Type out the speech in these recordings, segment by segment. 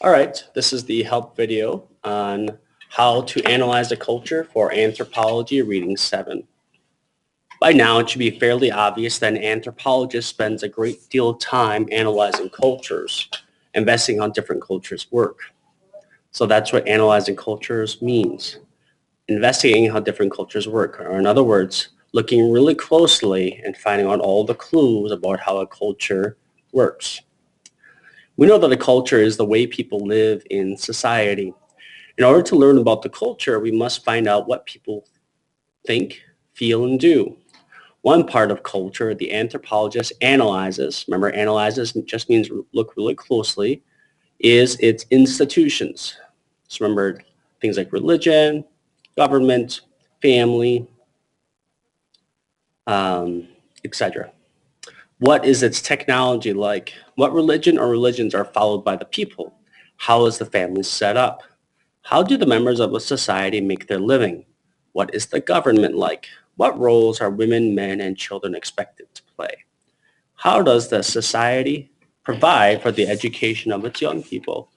All right, this is the help video on how to analyze a culture for Anthropology Reading 7. By now, it should be fairly obvious that an anthropologist spends a great deal of time analyzing cultures, investing how different cultures work. So that's what analyzing cultures means. Investigating how different cultures work, or in other words, looking really closely and finding out all the clues about how a culture works. We know that a culture is the way people live in society. In order to learn about the culture, we must find out what people think, feel, and do. One part of culture the anthropologist analyzes, remember analyzes just means look really closely, is its institutions. So remember things like religion, government, family, etc. What is its technology like? What religion or religions are followed by the people? How is the family set up? How do the members of a society make their living? What is the government like? What roles are women, men, and children expected to play? How does the society provide for the education of its young people?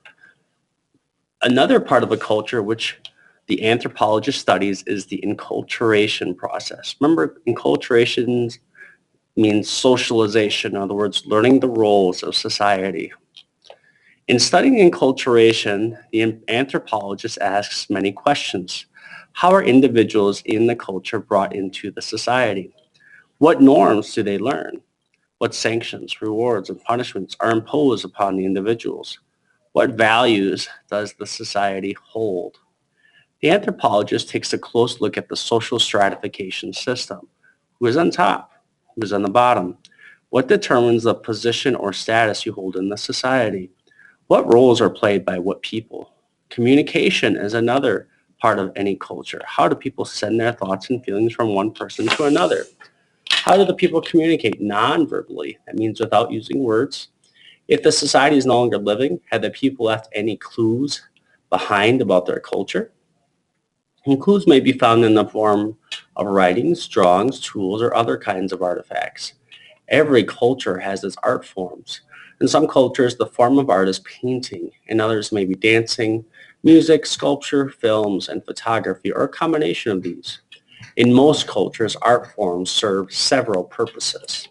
Another part of a culture which the anthropologist studies is the enculturation process. Remember, enculturation means socialization, in other words, learning the roles of society. In studying enculturation, the anthropologist asks many questions. How are individuals in the culture brought into the society? What norms do they learn? What sanctions, rewards, and punishments are imposed upon the individuals? What values does the society hold? The anthropologist takes a close look at the social stratification system. Who is on top? Who is on the bottom? What determines the position or status you hold in the society? What roles are played by what people? Communication is another part of any culture. How do people send their thoughts and feelings from one person to another? How do the people communicate non-verbally? That means without using words. If the society is no longer living, have the people left any clues behind about their culture? And clues may be found in the form of writings, drawings, tools, or other kinds of artifacts. Every culture has its art forms. In some cultures, the form of art is painting. In others, may be dancing, music, sculpture, films, and photography, or a combination of these. In most cultures, art forms serve several purposes.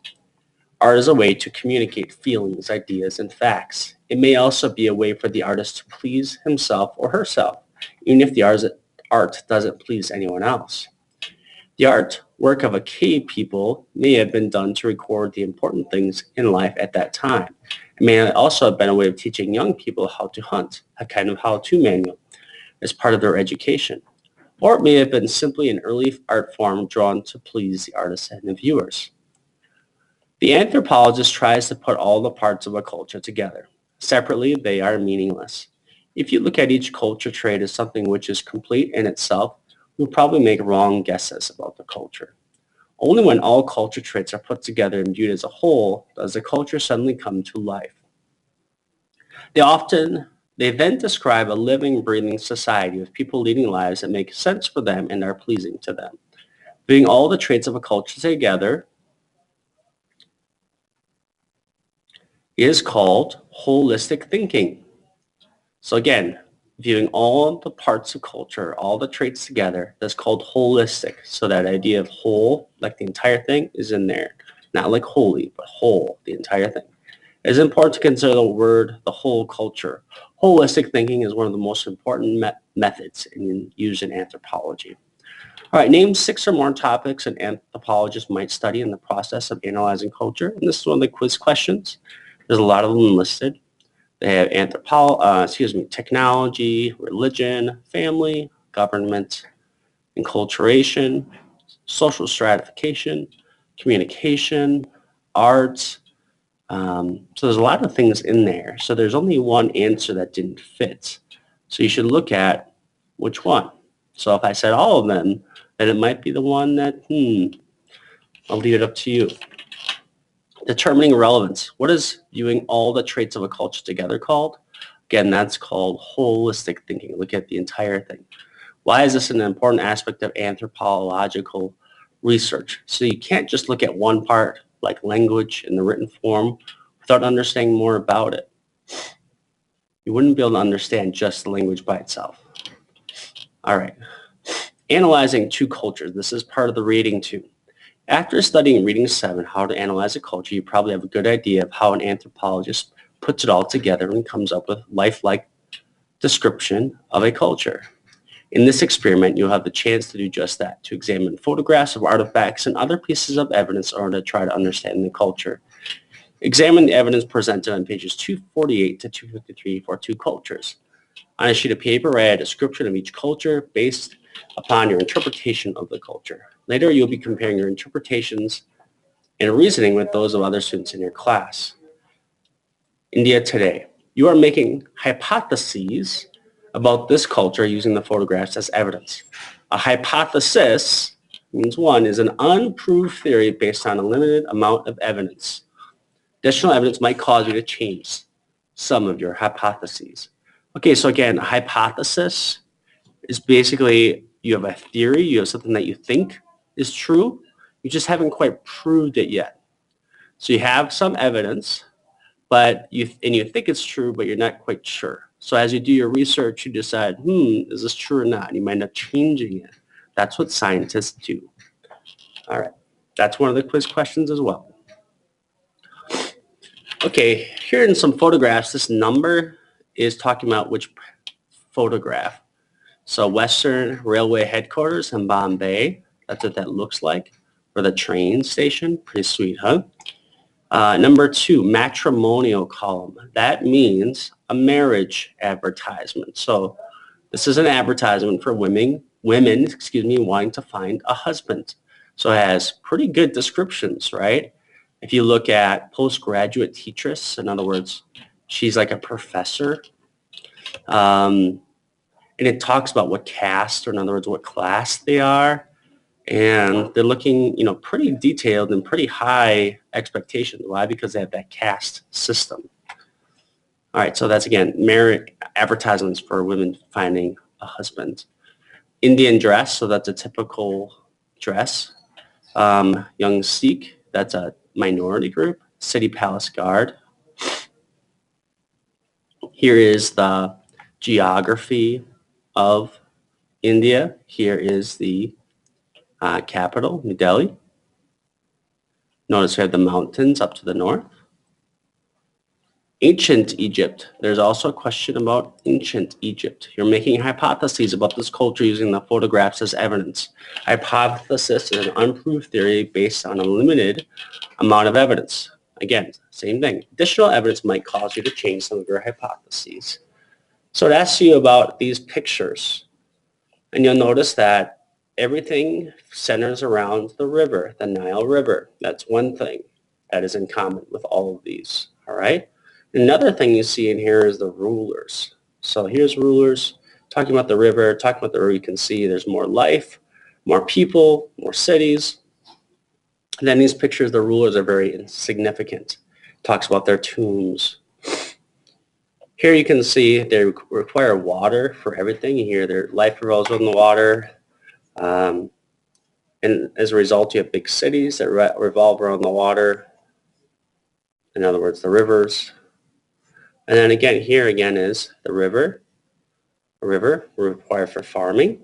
Art is a way to communicate feelings, ideas, and facts. It may also be a way for the artist to please himself or herself, even if the art doesn't please anyone else. The artwork of a cave people may have been done to record the important things in life at that time. It may also have been a way of teaching young people how to hunt, a kind of how-to manual, as part of their education. Or it may have been simply an early art form drawn to please the artist and the viewers. The anthropologist tries to put all the parts of a culture together. Separately, they are meaningless. If you look at each culture trait as something which is complete in itself, you'll probably make wrong guesses about the culture. Only when all culture traits are put together and viewed as a whole does the culture suddenly come to life. They then describe a living, breathing society with people leading lives that make sense for them and are pleasing to them. Viewing all the traits of a culture together is called holistic thinking. So again, viewing all the parts of culture, all the traits together, that's called holistic. So that idea of whole, like the entire thing, is in there. Not like holy, but whole, the entire thing. It's important to consider the word, the whole culture. Holistic thinking is one of the most important methods used in anthropology. All right, name 6 or more topics an anthropologist might study in the process of analyzing culture. And this is one of the quiz questions. There's a lot of them listed. They have technology, religion, family, government, enculturation, social stratification, communication, arts. So there's a lot of things in there. So there's only one answer that didn't fit. So you should look at which one. So if I said all of them, then it might be the one that, I'll leave it up to you. Determining relevance. What is viewing all the traits of a culture together called? Again, that's called holistic thinking. Look at the entire thing. Why is this an important aspect of anthropological research? So you can't just look at one part, like language in the written form, without understanding more about it. You wouldn't be able to understand just the language by itself. All right. Analyzing two cultures. This is part of the reading too. After studying reading 7, how to analyze a culture, you probably have a good idea of how an anthropologist puts it all together and comes up with lifelike description of a culture. In this experiment, you'll have the chance to do just that, to examine photographs of artifacts and other pieces of evidence in order to try to understand the culture. Examine the evidence presented on pages 248 to 253 for two cultures. On a sheet of paper, write a description of each culture based upon your interpretation of the culture. Later, you'll be comparing your interpretations and reasoning with those of other students in your class. India today. You are making hypotheses about this culture using the photographs as evidence. A hypothesis means one is an unproved theory based on a limited amount of evidence. Additional evidence might cause you to change some of your hypotheses. Okay, so again, a hypothesis is basically you have a theory, you have something that you think is true, you just haven't quite proved it yet. So you have some evidence, but you think it's true, but you're not quite sure. So as you do your research, you decide, is this true or not? And you might end up changing it. That's what scientists do. All right, that's one of the quiz questions as well. Okay, here in some photographs, this number is talking about which photograph. So Western Railway Headquarters in Bombay, that's what that looks like, or the train station. Pretty sweet, huh? Number 2, matrimonial column. That means a marriage advertisement. So this is an advertisement for women, wanting to find a husband. So it has pretty good descriptions, right? If you look at postgraduate teacheress, in other words, she's like a professor. And it talks about what caste, or in other words, what class they are. And they're looking, pretty detailed and pretty high expectations. Why? Because they have that caste system. All right, so that's, again, marriage advertisements for women finding a husband. Indian dress, so that's a typical dress. Young Sikh, that's a minority group. City Palace Guard. Here is the geography of India. Here is the capital, New Delhi. Notice we have the mountains up to the north. Ancient Egypt. There's also a question about ancient Egypt. You're making hypotheses about this culture using the photographs as evidence. Hypothesis is an unproved theory based on a limited amount of evidence. Again, same thing. Additional evidence might cause you to change some of your hypotheses. So it asks you about these pictures. And you'll notice that everything centers around the river, the Nile River. That's one thing that is in common with all of these, all right? Another thing you see in here is the rulers. So here's rulers, talking about the river, you can see there's more life, more people, more cities. And then these pictures, the rulers are very insignificant. Talks about their tombs. Here you can see they require water for everything. Here their life revolves on the water. And as a result, you have big cities that revolve around the water. In other words, the rivers. And then again, here again is the river. A river required for farming.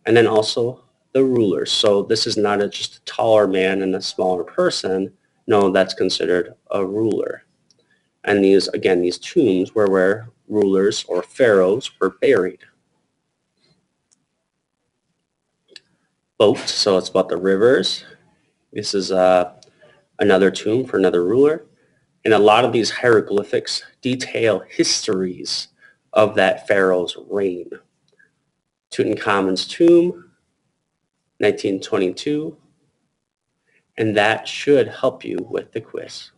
And then also the rulers. So this is not just a taller man and a smaller person. No, that's considered a ruler. And these, again, these tombs were where rulers or pharaohs were buried. Boats, so it's about the rivers. This is another tomb for another ruler. And a lot of these hieroglyphics detail histories of that pharaoh's reign. Tutankhamun's tomb, 1922. And that should help you with the quiz.